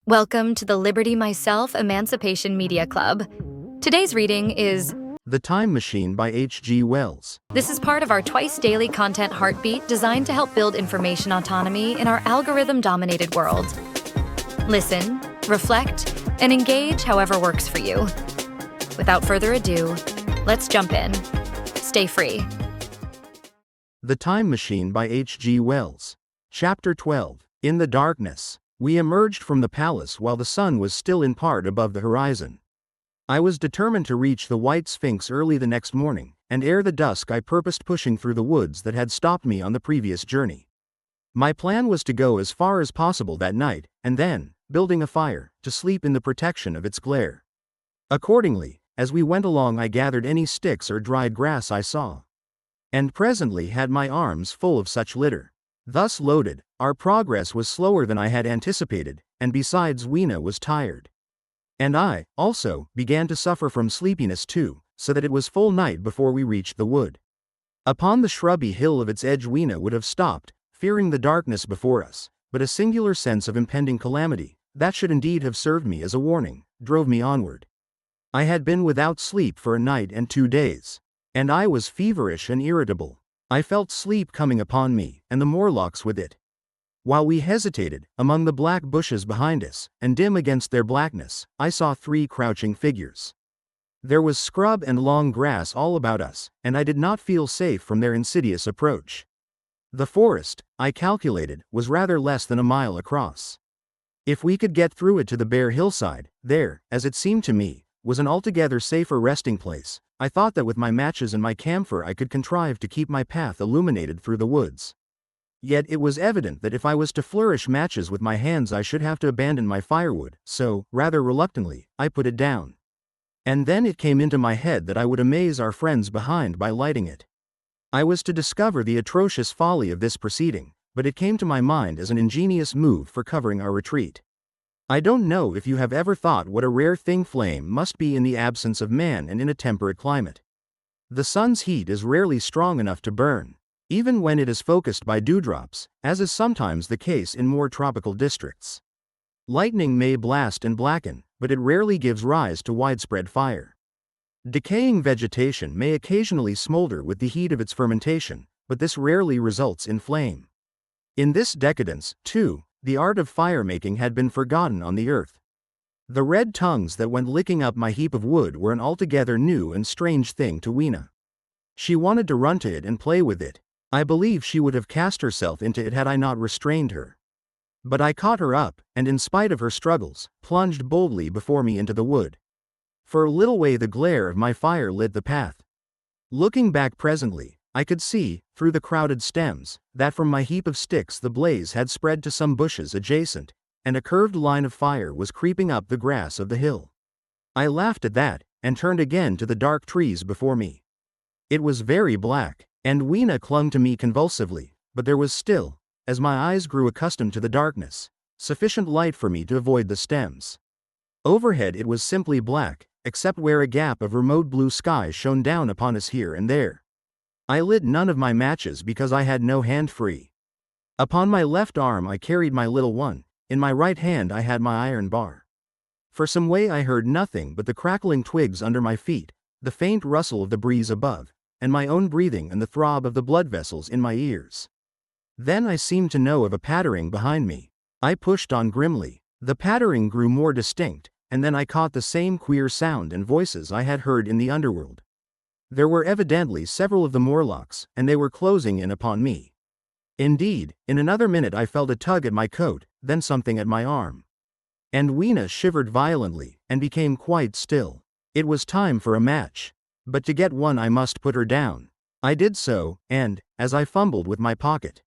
Welcome to the Liberty Myself Emancipation Media Club. Today's reading is The Time Machine by H.G. Wells. This is part of our twice-daily content heartbeat designed to help build information autonomy in our algorithm-dominated world. Listen, reflect, and engage however works for you. Without further ado, let's jump in. Stay free. The Time Machine by H.G. Wells. Chapter 12. In the darkness. We emerged from the palace while the sun was still in part above the horizon. I was determined to reach the White Sphinx early the next morning, and ere the dusk I purposed pushing through the woods that had stopped me on the previous journey. My plan was to go as far as possible that night, and then, building a fire, to sleep in the protection of its glare. Accordingly, as we went along I gathered any sticks or dried grass I saw, and presently had my arms full of such litter. Thus loaded, our progress was slower than I had anticipated, and besides Weena was tired. And I, also, began to suffer from sleepiness too, so that it was full night before we reached the wood. Upon the shrubby hill of its edge Weena would have stopped, fearing the darkness before us, but a singular sense of impending calamity, that should indeed have served me as a warning, drove me onward. I had been without sleep for a night and 2 days, and I was feverish and irritable. I felt sleep coming upon me, and the Morlocks with it. While we hesitated, among the black bushes behind us, and dim against their blackness, I saw 3 crouching figures. There was scrub and long grass all about us, and I did not feel safe from their insidious approach. The forest, I calculated, was rather less than a mile across. If we could get through it to the bare hillside, there, as it seemed to me, was an altogether safer resting place. I thought that with my matches and my camphor I could contrive to keep my path illuminated through the woods. Yet it was evident that if I was to flourish matches with my hands I should have to abandon my firewood, so, rather reluctantly, I put it down. And then it came into my head that I would amaze our friends behind by lighting it. I was to discover the atrocious folly of this proceeding, but it came to my mind as an ingenious move for covering our retreat. I don't know if you have ever thought what a rare thing flame must be in the absence of man and in a temperate climate. The sun's heat is rarely strong enough to burn, even when it is focused by dewdrops, as is sometimes the case in more tropical districts. Lightning may blast and blacken, but it rarely gives rise to widespread fire. Decaying vegetation may occasionally smolder with the heat of its fermentation, but this rarely results in flame. In this decadence, too, the art of fire-making had been forgotten on the earth. The red tongues that went licking up my heap of wood were an altogether new and strange thing to Weena. She wanted to run to it and play with it. I believe she would have cast herself into it had I not restrained her. But I caught her up, and in spite of her struggles, plunged boldly before me into the wood. For a little way the glare of my fire lit the path. Looking back presently, I could see, through the crowded stems, that from my heap of sticks the blaze had spread to some bushes adjacent, and a curved line of fire was creeping up the grass of the hill. I laughed at that, and turned again to the dark trees before me. It was very black, and Weena clung to me convulsively, but there was still, as my eyes grew accustomed to the darkness, sufficient light for me to avoid the stems. Overhead it was simply black, except where a gap of remote blue sky shone down upon us here and there. I lit none of my matches because I had no hand free. Upon my left arm I carried my little one, in my right hand I had my iron bar. For some way I heard nothing but the crackling twigs under my feet, the faint rustle of the breeze above, and my own breathing and the throb of the blood vessels in my ears. Then I seemed to know of a pattering behind me. I pushed on grimly. The pattering grew more distinct, and then I caught the same queer sound and voices I had heard in the underworld. There were evidently several of the Morlocks, and they were closing in upon me. Indeed, in another minute I felt a tug at my coat, then something at my arm. And Weena shivered violently, and became quite still. It was time for a match. But to get one I must put her down. I did so, and, as I fumbled with my pocket,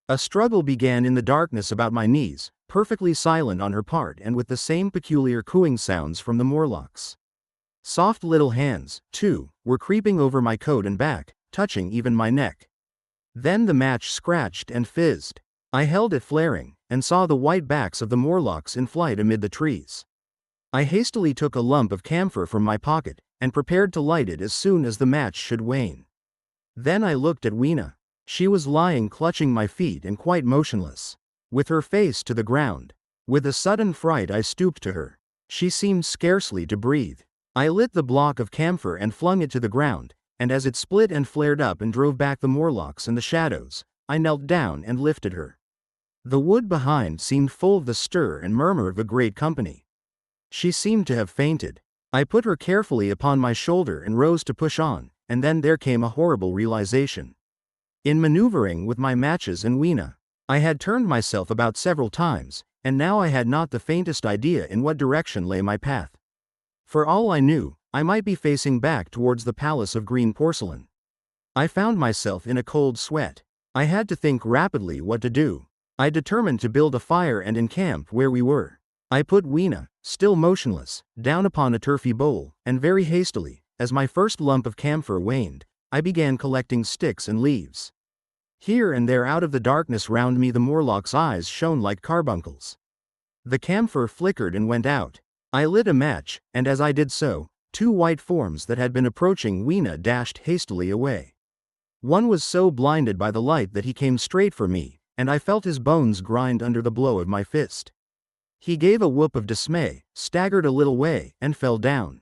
a struggle began in the darkness about my knees, perfectly silent on her part and with the same peculiar cooing sounds from the Morlocks. Soft little hands, too, were creeping over my coat and back, touching even my neck. Then the match scratched and fizzed. I held it flaring, and saw the white backs of the Morlocks in flight amid the trees. I hastily took a lump of camphor from my pocket, and prepared to light it as soon as the match should wane. Then I looked at Weena. She was lying clutching my feet and quite motionless, with her face to the ground. With a sudden fright I stooped to her. She seemed scarcely to breathe. I lit the block of camphor and flung it to the ground, and as it split and flared up and drove back the Morlocks and the shadows, I knelt down and lifted her. The wood behind seemed full of the stir and murmur of a great company. She seemed to have fainted. I put her carefully upon my shoulder and rose to push on, and then there came a horrible realization. In maneuvering with my matches and Weena, I had turned myself about several times, and now I had not the faintest idea in what direction lay my path. For all I knew, I might be facing back towards the palace of green porcelain. I found myself in a cold sweat. I had to think rapidly what to do. I determined to build a fire and encamp where we were. I put Weena, still motionless, down upon a turfy bowl, and very hastily, as my first lump of camphor waned, I began collecting sticks and leaves. Here and there out of the darkness round me the Morlock's eyes shone like carbuncles. The camphor flickered and went out. I lit a match, and as I did so, two white forms that had been approaching Weena dashed hastily away. One was so blinded by the light that he came straight for me, and I felt his bones grind under the blow of my fist. He gave a whoop of dismay, staggered a little way, and fell down.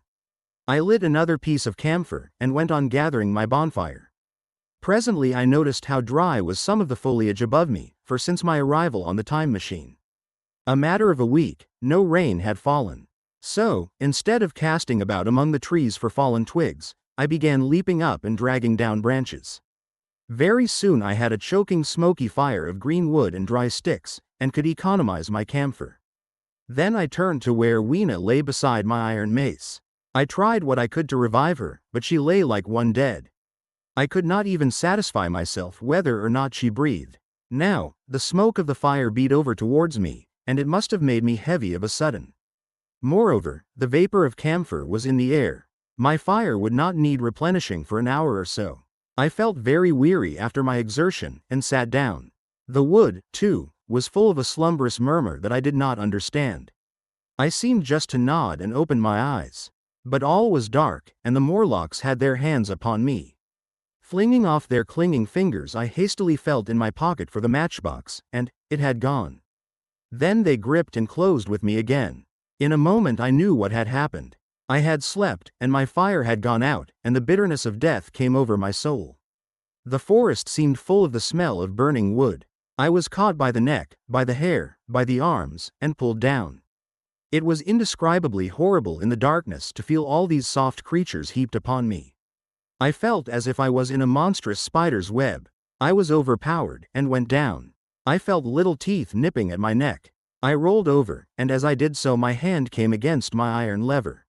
I lit another piece of camphor, and went on gathering my bonfire. Presently I noticed how dry was some of the foliage above me, for since my arrival on the time machine, a matter of a week, no rain had fallen. So, instead of casting about among the trees for fallen twigs, I began leaping up and dragging down branches. Very soon I had a choking smoky fire of green wood and dry sticks, and could economize my camphor. Then I turned to where Weena lay beside my iron mace. I tried what I could to revive her, but she lay like one dead. I could not even satisfy myself whether or not she breathed. Now, the smoke of the fire beat over towards me, and it must have made me heavy of a sudden. Moreover, the vapor of camphor was in the air. My fire would not need replenishing for an hour or so. I felt very weary after my exertion, and sat down. The wood, too, was full of a slumberous murmur that I did not understand. I seemed just to nod and open my eyes. But all was dark, and the Morlocks had their hands upon me. Flinging off their clinging fingers I hastily felt in my pocket for the matchbox, and it had gone. Then they gripped and closed with me again. In a moment I knew what had happened. I had slept, and my fire had gone out, and the bitterness of death came over my soul. The forest seemed full of the smell of burning wood. I was caught by the neck, by the hair, by the arms, and pulled down. It was indescribably horrible in the darkness to feel all these soft creatures heaped upon me. I felt as if I was in a monstrous spider's web. I was overpowered, and went down. I felt little teeth nipping at my neck. I rolled over, and as I did so my hand came against my iron lever.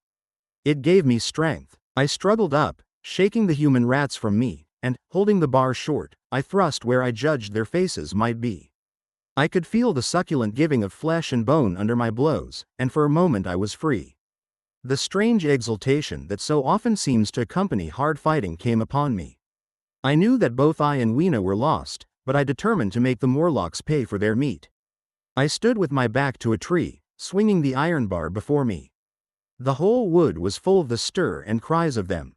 It gave me strength. I struggled up, shaking the human rats from me, and, holding the bar short, I thrust where I judged their faces might be. I could feel the succulent giving of flesh and bone under my blows, and for a moment I was free. The strange exultation that so often seems to accompany hard fighting came upon me. I knew that both I and Weena were lost, but I determined to make the Morlocks pay for their meat. I stood with my back to a tree, swinging the iron bar before me. The whole wood was full of the stir and cries of them.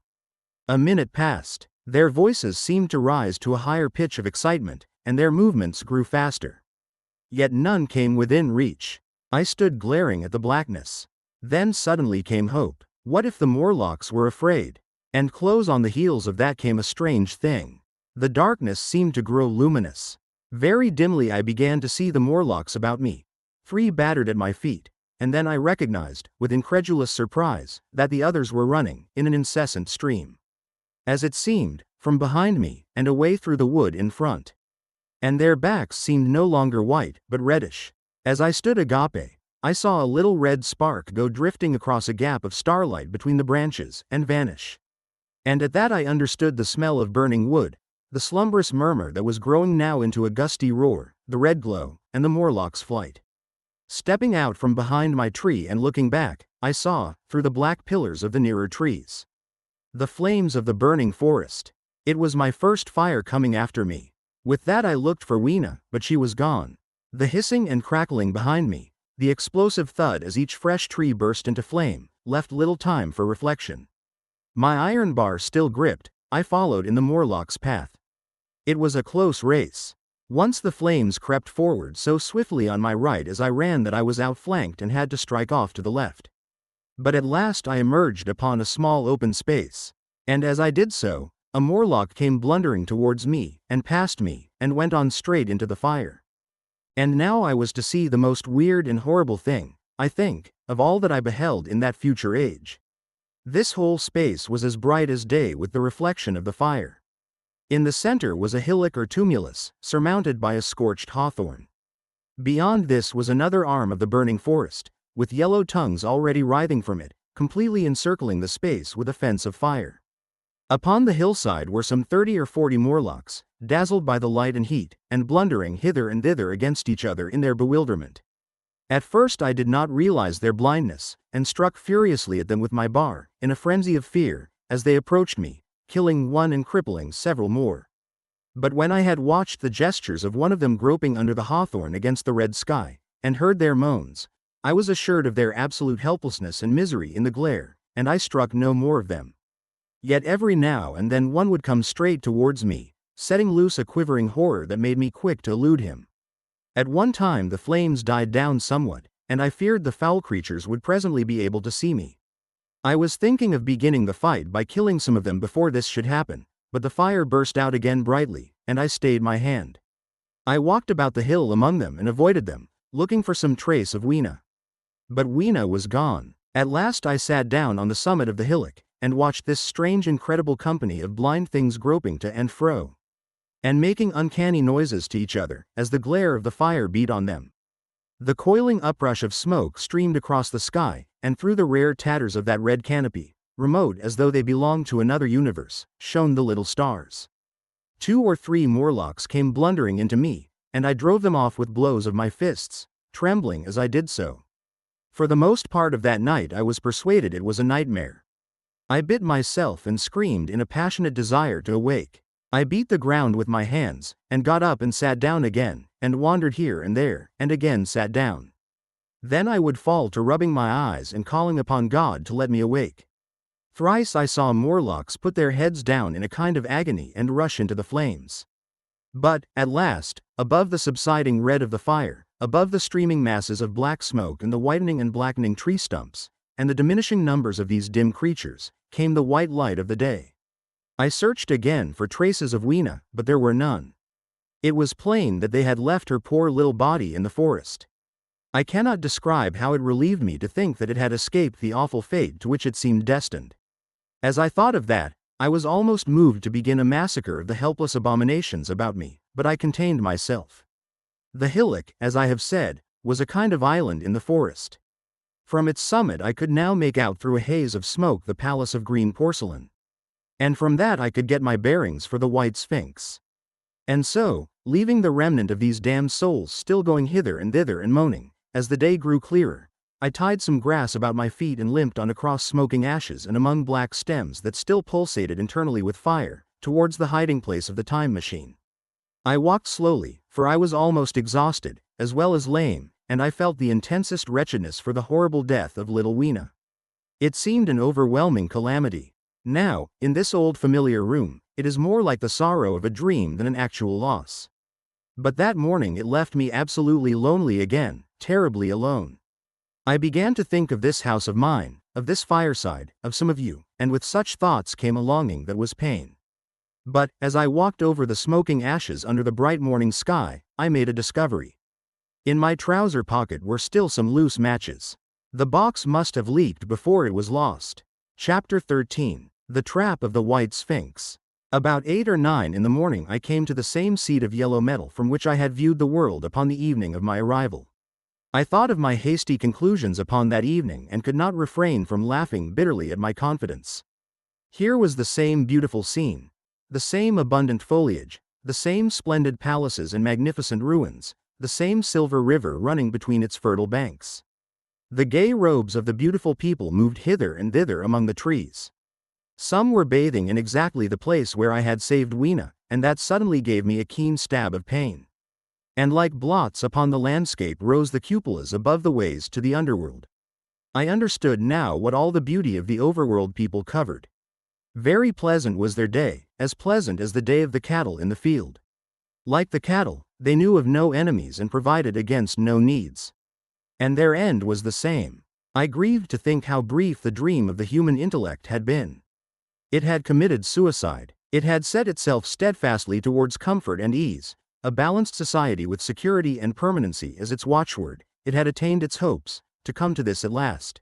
A minute passed. Their voices seemed to rise to a higher pitch of excitement, and their movements grew faster. Yet none came within reach. I stood glaring at the blackness. Then suddenly came hope. What if the Morlocks were afraid? And close on the heels of that came a strange thing. The darkness seemed to grow luminous. Very dimly I began to see the Morlocks about me, 3 battered at my feet, and then I recognized, with incredulous surprise, that the others were running, in an incessant stream. As it seemed, from behind me, and away through the wood in front. And their backs seemed no longer white, but reddish. As I stood agape, I saw a little red spark go drifting across a gap of starlight between the branches, and vanish. And at that I understood the smell of burning wood, the slumberous murmur that was growing now into a gusty roar, the red glow, and the Morlock's flight. Stepping out from behind my tree and looking back, I saw, through the black pillars of the nearer trees, the flames of the burning forest. It was my first fire coming after me. With that I looked for Weena, but she was gone. The hissing and crackling behind me, the explosive thud as each fresh tree burst into flame, left little time for reflection. My iron bar still gripped, I followed in the Morlock's path. It was a close race. Once the flames crept forward so swiftly on my right as I ran that I was outflanked and had to strike off to the left. But at last I emerged upon a small open space. And as I did so, a Morlock came blundering towards me, and past me, and went on straight into the fire. And now I was to see the most weird and horrible thing, I think, of all that I beheld in that future age. This whole space was as bright as day with the reflection of the fire. In the center was a hillock or tumulus, surmounted by a scorched hawthorn. Beyond this was another arm of the burning forest, with yellow tongues already writhing from it, completely encircling the space with a fence of fire. Upon the hillside were some 30 or 40 Morlocks, dazzled by the light and heat, and blundering hither and thither against each other in their bewilderment. At first I did not realize their blindness, and struck furiously at them with my bar, in a frenzy of fear, as they approached me, killing one and crippling several more. But when I had watched the gestures of one of them groping under the hawthorn against the red sky, and heard their moans, I was assured of their absolute helplessness and misery in the glare, and I struck no more of them. Yet every now and then one would come straight towards me, setting loose a quivering horror that made me quick to elude him. At one time the flames died down somewhat, and I feared the foul creatures would presently be able to see me. I was thinking of beginning the fight by killing some of them before this should happen, but the fire burst out again brightly, and I stayed my hand. I walked about the hill among them and avoided them, looking for some trace of Weena. But Weena was gone. At last I sat down on the summit of the hillock, and watched this strange incredible company of blind things groping to and fro, and making uncanny noises to each other, as the glare of the fire beat on them. The coiling uprush of smoke streamed across the sky, and through the rare tatters of that red canopy, remote as though they belonged to another universe, shone the little stars. 2 or 3 Morlocks came blundering into me, and I drove them off with blows of my fists, trembling as I did so. For the most part of that night I was persuaded it was a nightmare. I bit myself and screamed in a passionate desire to awake. I beat the ground with my hands, and got up and sat down again, and wandered here and there, and again sat down. Then I would fall to rubbing my eyes and calling upon God to let me awake. Thrice I saw Morlocks put their heads down in a kind of agony and rush into the flames. But, at last, above the subsiding red of the fire, above the streaming masses of black smoke and the whitening and blackening tree stumps, and the diminishing numbers of these dim creatures, came the white light of the day. I searched again for traces of Weena, but there were none. It was plain that they had left her poor little body in the forest. I cannot describe how it relieved me to think that it had escaped the awful fate to which it seemed destined. As I thought of that, I was almost moved to begin a massacre of the helpless abominations about me, but I contained myself. The hillock, as I have said, was a kind of island in the forest. From its summit I could now make out through a haze of smoke the palace of green porcelain. And from that I could get my bearings for the White Sphinx. And so, leaving the remnant of these damned souls still going hither and thither and moaning, as the day grew clearer, I tied some grass about my feet and limped on across smoking ashes and among black stems that still pulsated internally with fire, towards the hiding place of the time machine. I walked slowly, for I was almost exhausted, as well as lame, and I felt the intensest wretchedness for the horrible death of little Weena. It seemed an overwhelming calamity. Now, in this old familiar room, it is more like the sorrow of a dream than an actual loss. But that morning it left me absolutely lonely again, terribly alone. I began to think of this house of mine, of this fireside, of some of you, and with such thoughts came a longing that was pain. But, as I walked over the smoking ashes under the bright morning sky, I made a discovery. In my trouser pocket were still some loose matches. The box must have leaked before it was lost. Chapter 13. The Trap of the White Sphinx. About 8 or 9 in the morning I came to the same seat of yellow metal from which I had viewed the world upon the evening of my arrival. I thought of my hasty conclusions upon that evening and could not refrain from laughing bitterly at my confidence. Here was the same beautiful scene, the same abundant foliage, the same splendid palaces and magnificent ruins, the same silver river running between its fertile banks. The gay robes of the beautiful people moved hither and thither among the trees. Some were bathing in exactly the place where I had saved Weena, and that suddenly gave me a keen stab of pain. And like blots upon the landscape rose the cupolas above the ways to the underworld. I understood now what all the beauty of the overworld people covered. Very pleasant was their day, as pleasant as the day of the cattle in the field. Like the cattle, They knew of no enemies and provided against no needs. And their end was the same. I grieved to think how brief the dream of the human intellect had been. It had committed suicide. It had set itself steadfastly towards comfort and ease, a balanced society with security and permanency as its watchword. It had attained its hopes, to come to this at last.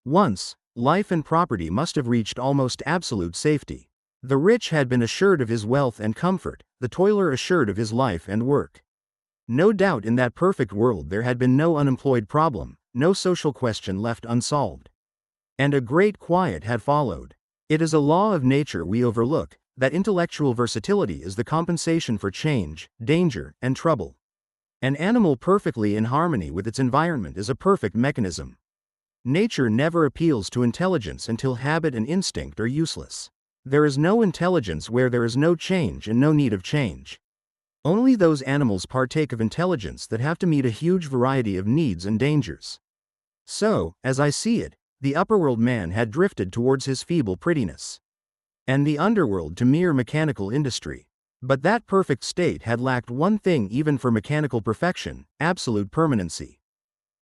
Once, life and property must have reached almost absolute safety. The rich had been assured of his wealth and comfort, the toiler assured of his life and work. No doubt in that perfect world there had been no unemployed problem, no social question left unsolved. And a great quiet had followed. It is a law of nature we overlook, that intellectual versatility is the compensation for change, danger, and trouble. An animal perfectly in harmony with its environment is a perfect mechanism. Nature never appeals to intelligence until habit and instinct are useless. There is no intelligence where there is no change and no need of change. Only those animals partake of intelligence that have to meet a huge variety of needs and dangers. So, as I see it, the upperworld man had drifted towards his feeble prettiness, and the underworld to mere mechanical industry. But that perfect state had lacked one thing even for mechanical perfection: absolute permanency.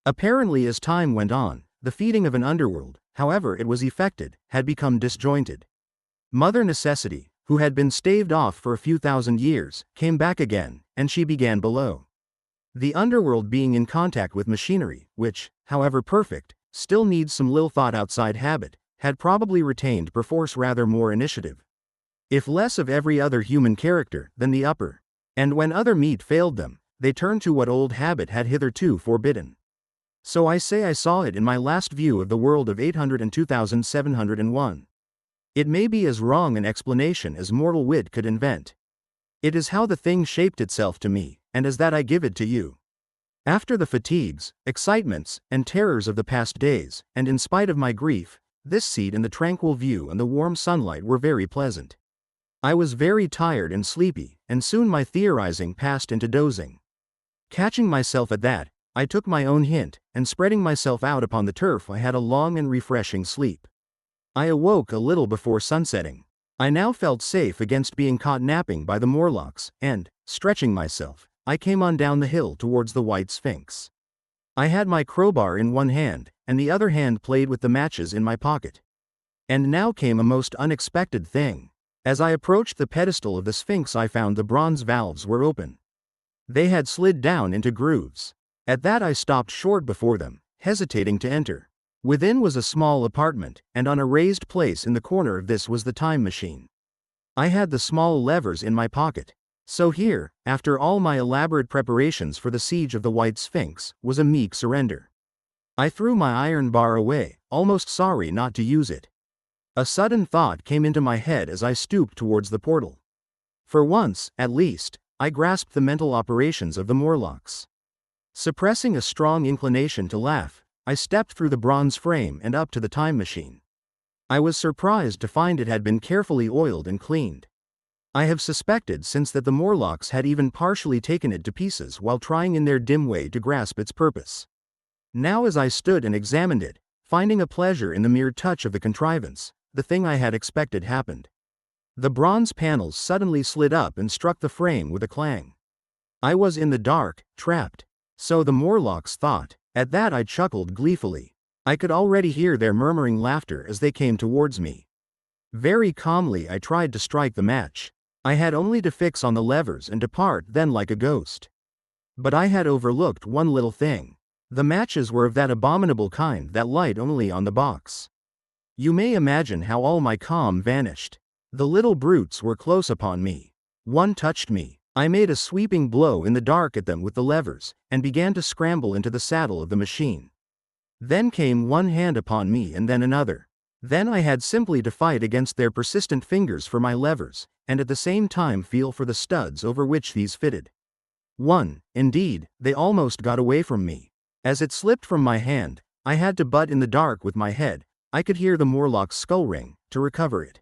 Apparently as time went on, the feeding of an underworld, however it was effected, had become disjointed. Mother Necessity, who had been staved off for a few thousand years, came back again, and she began below. The underworld being in contact with machinery, which, however perfect, still needs some little thought outside habit, had probably retained perforce rather more initiative, if less of every other human character, than the upper. And when other meat failed them, they turned to what old habit had hitherto forbidden. So I say I saw it in my last view of the world of 802,701. It may be as wrong an explanation as mortal wit could invent. It is how the thing shaped itself to me, and as that I give it to you. After the fatigues, excitements, and terrors of the past days, and in spite of my grief, this seat and the tranquil view and the warm sunlight were very pleasant. I was very tired and sleepy, and soon my theorizing passed into dozing. Catching myself at that, I took my own hint, and spreading myself out upon the turf I had a long and refreshing sleep. I awoke a little before sunsetting. I now felt safe against being caught napping by the Morlocks, and, stretching myself, I came on down the hill towards the White Sphinx. I had my crowbar in one hand, and the other hand played with the matches in my pocket. And now came a most unexpected thing. As I approached the pedestal of the Sphinx I found the bronze valves were open. They had slid down into grooves. At that I stopped short before them, hesitating to enter. Within was a small apartment, and on a raised place in the corner of this was the time machine. I had the small levers in my pocket. So here, after all my elaborate preparations for the siege of the White Sphinx, was a meek surrender. I threw my iron bar away, almost sorry not to use it. A sudden thought came into my head as I stooped towards the portal. For once, at least, I grasped the mental operations of the Morlocks. Suppressing a strong inclination to laugh, I stepped through the bronze frame and up to the time machine. I was surprised to find it had been carefully oiled and cleaned. I have suspected since that the Morlocks had even partially taken it to pieces while trying in their dim way to grasp its purpose. Now as I stood and examined it, finding a pleasure in the mere touch of the contrivance, the thing I had expected happened. The bronze panels suddenly slid up and struck the frame with a clang. I was in the dark, trapped. So the Morlocks thought. At that I chuckled gleefully. I could already hear their murmuring laughter as they came towards me. Very calmly I tried to strike the match. I had only to fix on the levers and depart then like a ghost. But I had overlooked one little thing. The matches were of that abominable kind that light only on the box. You may imagine how all my calm vanished. The little brutes were close upon me. One touched me. I made a sweeping blow in the dark at them with the levers, and began to scramble into the saddle of the machine. Then came one hand upon me and then another. Then I had simply to fight against their persistent fingers for my levers, and at the same time feel for the studs over which these fitted. Indeed, they almost got away from me. As it slipped from my hand, I had to butt in the dark with my head. I could hear the Morlock's skull ring, to recover it.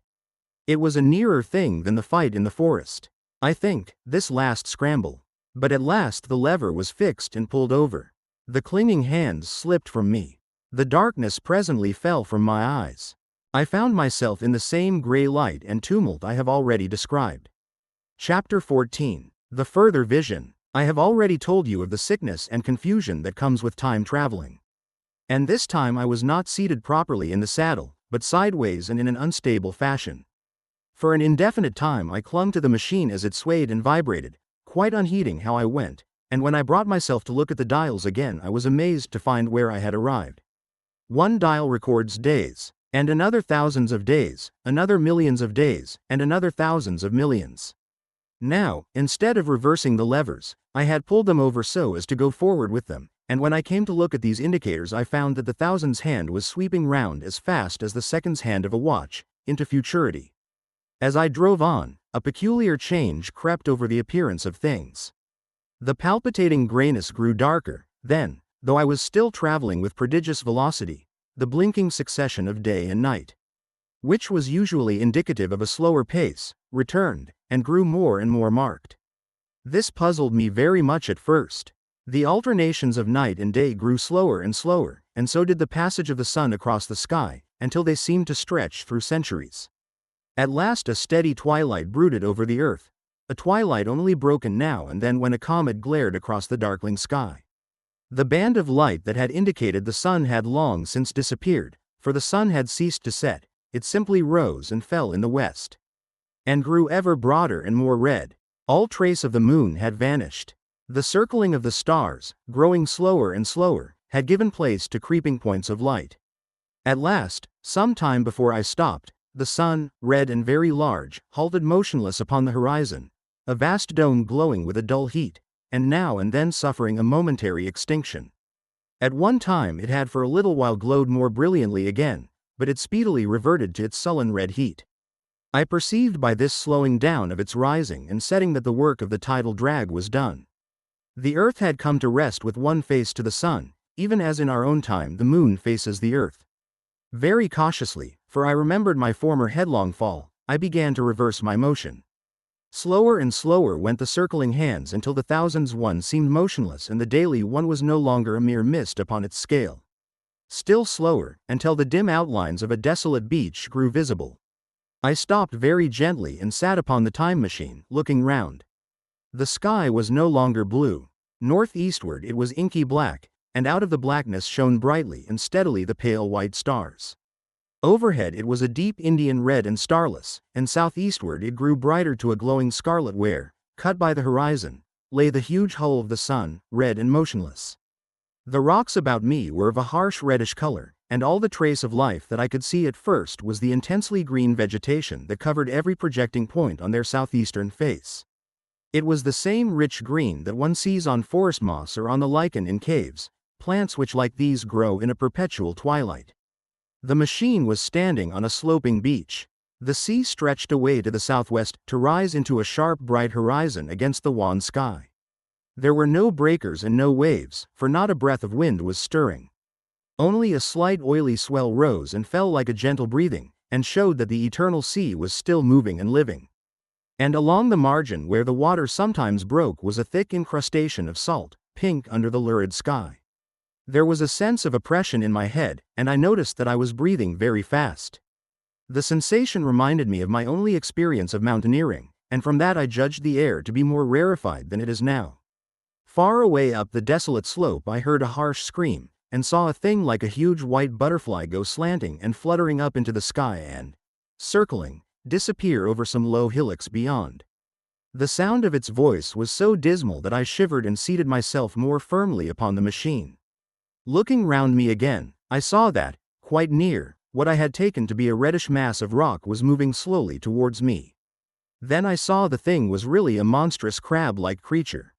It was a nearer thing than the fight in the forest, I think, this last scramble. But at last the lever was fixed and pulled over. The clinging hands slipped from me. The darkness presently fell from my eyes. I found myself in the same gray light and tumult I have already described. Chapter 14. The Further Vision. I have already told you of the sickness and confusion that comes with time traveling. And this time I was not seated properly in the saddle, but sideways and in an unstable fashion. For an indefinite time I clung to the machine as it swayed and vibrated, quite unheeding how I went, and when I brought myself to look at the dials again I was amazed to find where I had arrived. One dial records days, and another thousands of days, another millions of days, and another thousands of millions. Now, instead of reversing the levers, I had pulled them over so as to go forward with them, and when I came to look at these indicators I found that the thousands hand was sweeping round as fast as the seconds hand of a watch, into futurity. As I drove on, a peculiar change crept over the appearance of things. The palpitating grayness grew darker, then, though I was still traveling with prodigious velocity, the blinking succession of day and night, which was usually indicative of a slower pace, returned, and grew more and more marked. This puzzled me very much at first. The alternations of night and day grew slower, and so did the passage of the sun across the sky, until they seemed to stretch through centuries. At last a steady twilight brooded over the earth, a twilight only broken now and then when a comet glared across the darkling sky. The band of light that had indicated the sun had long since disappeared, for the sun had ceased to set, it simply rose and fell in the west, and grew ever broader and more red. All trace of the moon had vanished. The circling of the stars, growing slower and slower, had given place to creeping points of light. At last, some time before I stopped, the sun, red and very large, halted motionless upon the horizon, a vast dome glowing with a dull heat, and now and then suffering a momentary extinction. At one time it had for a little while glowed more brilliantly again, but it speedily reverted to its sullen red heat. I perceived by this slowing down of its rising and setting that the work of the tidal drag was done. The earth had come to rest with one face to the sun, even as in our own time the moon faces the earth. Very cautiously, for I remembered my former headlong fall, I began to reverse my motion. Slower and slower went the circling hands until the thousands one seemed motionless and the daily one was no longer a mere mist upon its scale. Still slower, until the dim outlines of a desolate beach grew visible. I stopped very gently and sat upon the time machine, looking round. The sky was no longer blue. Northeastward it was inky black, and out of the blackness shone brightly and steadily the pale white stars. Overhead it was a deep Indian red and starless, and southeastward it grew brighter to a glowing scarlet where, cut by the horizon, lay the huge hull of the sun, red and motionless. The rocks about me were of a harsh reddish color, and all the trace of life that I could see at first was the intensely green vegetation that covered every projecting point on their southeastern face. It was the same rich green that one sees on forest moss or on the lichen in caves, plants which like these grow in a perpetual twilight. The machine was standing on a sloping beach. The sea stretched away to the southwest to rise into a sharp bright horizon against the wan sky. There were no breakers and no waves, for not a breath of wind was stirring. Only a slight oily swell rose and fell like a gentle breathing, and showed that the eternal sea was still moving and living. And along the margin where the water sometimes broke was a thick incrustation of salt, pink under the lurid sky. There was a sense of oppression in my head, and I noticed that I was breathing very fast. The sensation reminded me of my only experience of mountaineering, and from that I judged the air to be more rarefied than it is now. Far away up the desolate slope I heard a harsh scream, and saw a thing like a huge white butterfly go slanting and fluttering up into the sky and, circling, disappear over some low hillocks beyond. The sound of its voice was so dismal that I shivered and seated myself more firmly upon the machine. Looking round me again, I saw that, quite near, what I had taken to be a reddish mass of rock was moving slowly towards me. Then I saw the thing was really a monstrous crab-like creature.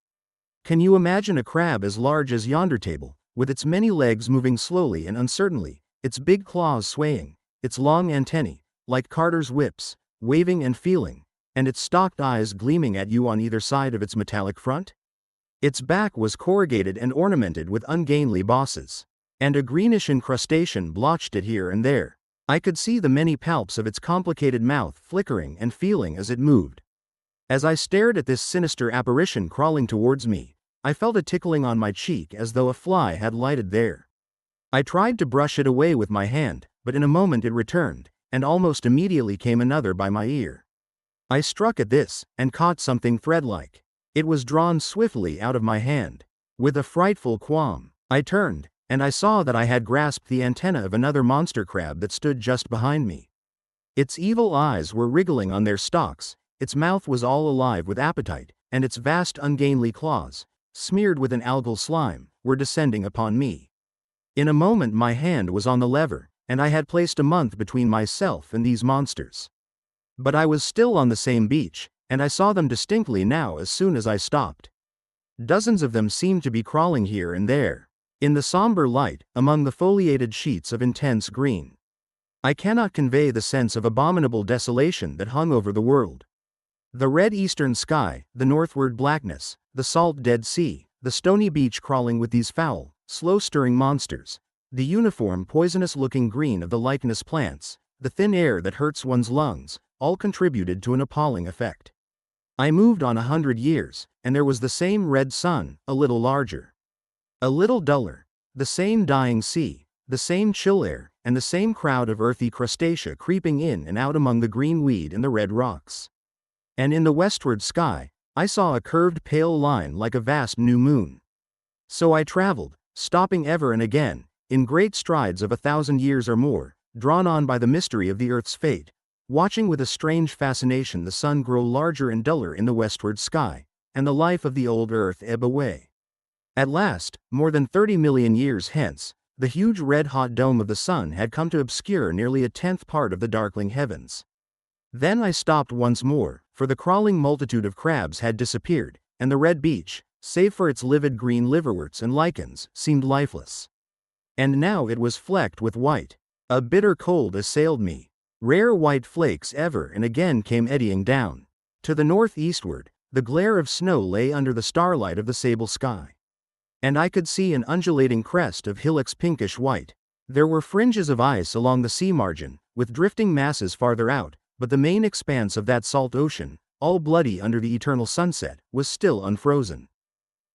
Can you imagine a crab as large as yonder table, with its many legs moving slowly and uncertainly, its big claws swaying, its long antennae, like carters' whips, waving and feeling, and its stalked eyes gleaming at you on either side of its metallic front? Its back was corrugated and ornamented with ungainly bosses, and a greenish incrustation blotched it here and there. I could see the many palps of its complicated mouth flickering and feeling as it moved. As I stared at this sinister apparition crawling towards me, I felt a tickling on my cheek as though a fly had lighted there. I tried to brush it away with my hand, but in a moment it returned, and almost immediately came another by my ear. I struck at this, and caught something thread-like. It was drawn swiftly out of my hand. With a frightful qualm, I turned, and I saw that I had grasped the antenna of another monster crab that stood just behind me. Its evil eyes were wriggling on their stalks, its mouth was all alive with appetite, and its vast ungainly claws, smeared with an algal slime, were descending upon me. In a moment my hand was on the lever, and I had placed a month between myself and these monsters. But I was still on the same beach, and I saw them distinctly now as soon as I stopped. Dozens of them seemed to be crawling here and there, in the somber light, among the foliated sheets of intense green. I cannot convey the sense of abominable desolation that hung over the world. The red eastern sky, the northward blackness, the salt Dead Sea, the stony beach crawling with these foul, slow-stirring monsters, the uniform poisonous-looking green of the lichenous plants, the thin air that hurts one's lungs, all contributed to an appalling effect. I moved on 100 years, and there was the same red sun, a little larger, a little duller, the same dying sea, the same chill air, and the same crowd of earthy crustacea creeping in and out among the green weed and the red rocks. And in the westward sky, I saw a curved pale line like a vast new moon. So I traveled, stopping ever and again, in great strides of 1,000 years or more, drawn on by the mystery of the earth's fate, watching with a strange fascination the sun grow larger and duller in the westward sky, and the life of the old earth ebb away. At last, more than 30 million years hence, the huge red-hot dome of the sun had come to obscure nearly a tenth part of the darkling heavens. Then I stopped once more, for the crawling multitude of crabs had disappeared, and the red beach, save for its livid green liverworts and lichens, seemed lifeless. And now it was flecked with white. A bitter cold assailed me. Rare white flakes ever and again came eddying down. To the northeastward, the glare of snow lay under the starlight of the sable sky. And I could see an undulating crest of hillocks pinkish white. There were fringes of ice along the sea margin, with drifting masses farther out, but the main expanse of that salt ocean, all bloody under the eternal sunset, was still unfrozen.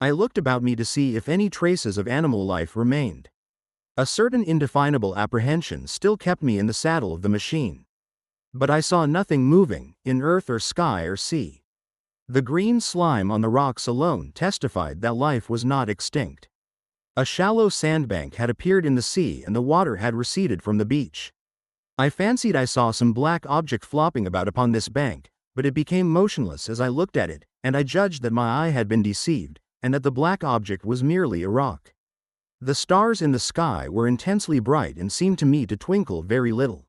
I looked about me to see if any traces of animal life remained. A certain indefinable apprehension still kept me in the saddle of the machine. But I saw nothing moving, in earth or sky or sea. The green slime on the rocks alone testified that life was not extinct. A shallow sandbank had appeared in the sea and the water had receded from the beach. I fancied I saw some black object flopping about upon this bank, but it became motionless as I looked at it, and I judged that my eye had been deceived, and that the black object was merely a rock. The stars in the sky were intensely bright and seemed to me to twinkle very little.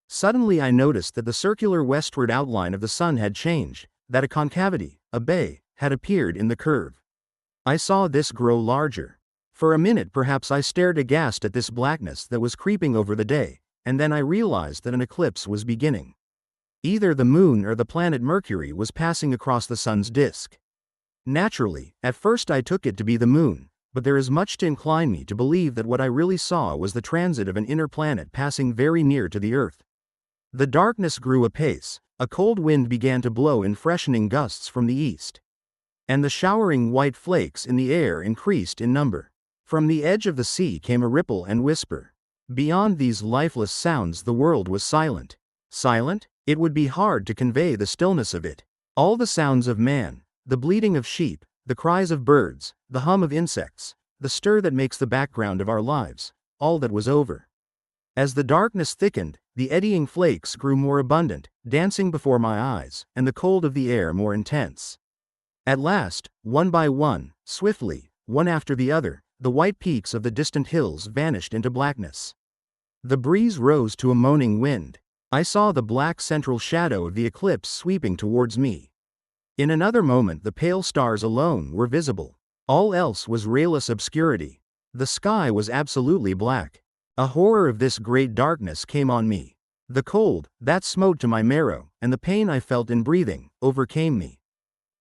Suddenly I noticed that the circular westward outline of the sun had changed, that a concavity, a bay, had appeared in the curve. I saw this grow larger. For a minute perhaps I stared aghast at this blackness that was creeping over the day, and then I realized that an eclipse was beginning. Either the moon or the planet Mercury was passing across the sun's disk. Naturally, at first I took it to be the moon, but there is much to incline me to believe that what I really saw was the transit of an inner planet passing very near to the Earth. The darkness grew apace, a cold wind began to blow in freshening gusts from the east. And the showering white flakes in the air increased in number. From the edge of the sea came a ripple and whisper. Beyond these lifeless sounds the world was silent. Silent? It would be hard to convey the stillness of it. All the sounds of man, the bleating of sheep, the cries of birds, the hum of insects, the stir that makes the background of our lives, all that was over. As the darkness thickened, the eddying flakes grew more abundant, dancing before my eyes, and the cold of the air more intense. At last, one by one, swiftly, one after the other, the white peaks of the distant hills vanished into blackness. The breeze rose to a moaning wind. I saw the black central shadow of the eclipse sweeping towards me. In another moment the pale stars alone were visible. All else was rayless obscurity. The sky was absolutely black. A horror of this great darkness came on me. The cold, that smote to my marrow, and the pain I felt in breathing, overcame me.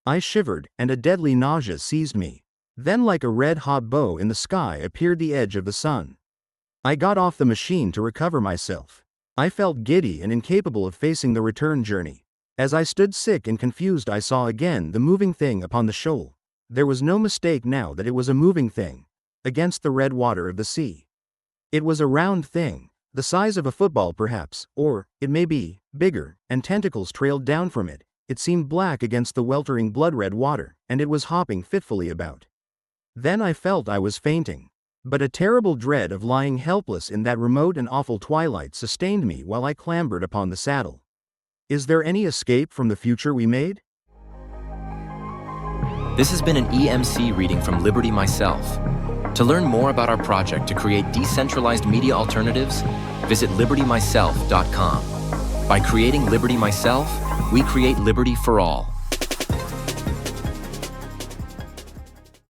I shivered, and a deadly nausea seized me. Then like a red-hot bow in the sky appeared the edge of the sun. I got off the machine to recover myself. I felt giddy and incapable of facing the return journey. As I stood sick and confused I saw again the moving thing upon the shoal. There was no mistake now that it was a moving thing, against the red water of the sea. It was a round thing, the size of a football perhaps, or, it may be, bigger, and tentacles trailed down from it, It seemed black against the weltering blood-red water, and it was hopping fitfully about. Then I felt I was fainting. But a terrible dread of lying helpless in that remote and awful twilight sustained me while I clambered upon the saddle. Is there any escape from the future we made? This has been an EMC reading from Liberty Myself. To learn more about our project to create decentralized media alternatives, visit libertymyself.com. By creating Liberty Myself, we create liberty for all.